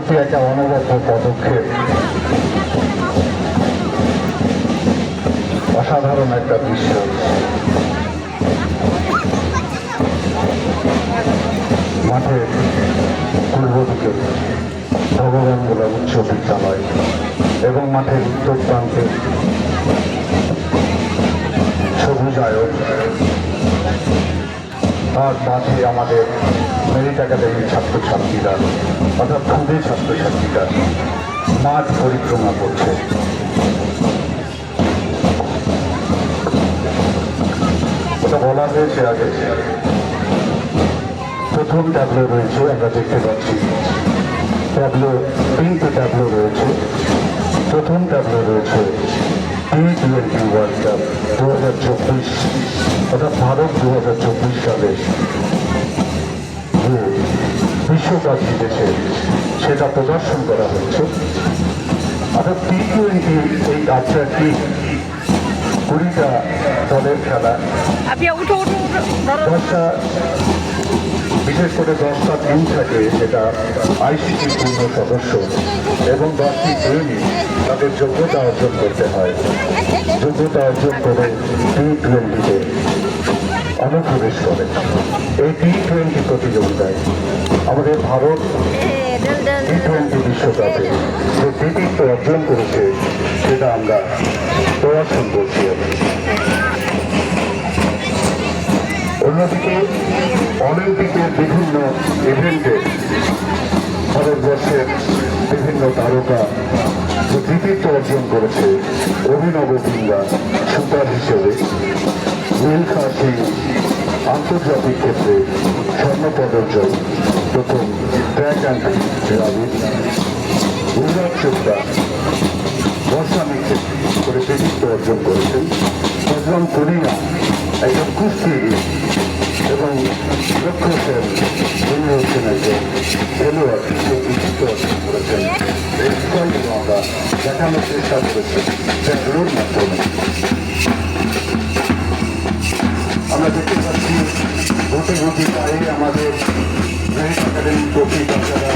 সত্যি একটা অনবদ্য পদক্ষেপ, অসাধারণ একটা দৃশ্য। মাঠের পূর্ব দিকে ভগবান গোলা উচ্চ বিদ্যালয় এবং মাঠের উত্তর প্রান্তে সবুজায়ন, আর মাঠে আমাদের মেরিট একাডেমির ছাত্রছাত্রীরা অর্থাৎ খুদে ছাত্রছাত্রীরা মাঠ পরিক্রমা করছে। ওটা বলা হয়েছে আগে। প্রথম ট্যাবলো রয়েছে, আমরা দেখতে পাচ্ছি ট্যাবলো, তিনটে ট্যাবলো রয়েছে। প্রথম ট্যাবলো রয়েছে T20 ওয়ার্ল্ড কাপ 2024, অর্থাৎ ভারত 2024 সালে যে বিশ্বকাপ জিতেছে সেটা প্রদর্শন করা হচ্ছে। অর্থাৎ T20 এই কাপটা কি 20টা দলের খেলা, 10টা, বিশেষ করে 10টা টিম থাকে যেটা আইসিসি পূর্ণ সদস্য, এবং 10টি টিমই তাদের যোগ্যতা অর্জন করতে হয়। যোগ্যতা অর্জন করে T20-তে অনুপ্রবেশ করে। এই T20 প্রতিযোগিতায় আমাদের ভারত T20 বিশ্বকাপে যে কৃতিত্ব অর্জন করেছে সেটা আমরা প্রদর্শন করছি। অন্যদিকে অলিম্পিকের বিভিন্ন ইভেন্টে ভারতবর্ষের বিভিন্ন তারকা যে কৃতিত্ব অর্জন করেছে, অভিনব বিন্দা শুটার হিসেবে মিলখা সিং আন্তর্জাতিক ক্ষেত্রে স্বর্ণপদক জয়, প্রথম ট্র্যাক অ্যান্ড রাবিট, গুজরাট চোপড়া বর্ষামিকে করে কৃতিত্ব অর্জন করেছেন। বজরং পুনিয়া একজন কুস্তিগীর এবং লক্ষ্য সেন তিনি হচ্ছেন একজন খেলোয়াড়, সে কৃতিত্ব অর্জন করেছেন। এই বিষয়গুলো আমরা দেখানোর চেষ্টা করেছি ট্যাবলোর মাধ্যমে। আমরা দেখতে পাচ্ছি গতি গতি পায়ে আমাদের মেরিট একাডেমির প্রকৃতারা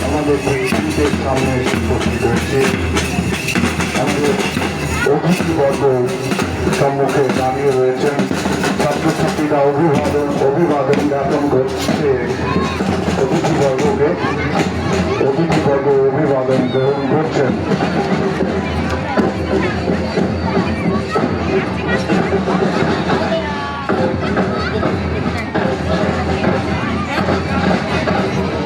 আমাদের টিমদের সামনে উপস্থিত হয়েছে। আমাদের অতিথিবর্গ সম্মুখে দাঁড়িয়ে রয়েছেন। ছাত্রছাত্রীরা অভিবাদন জ্ঞাপন করছে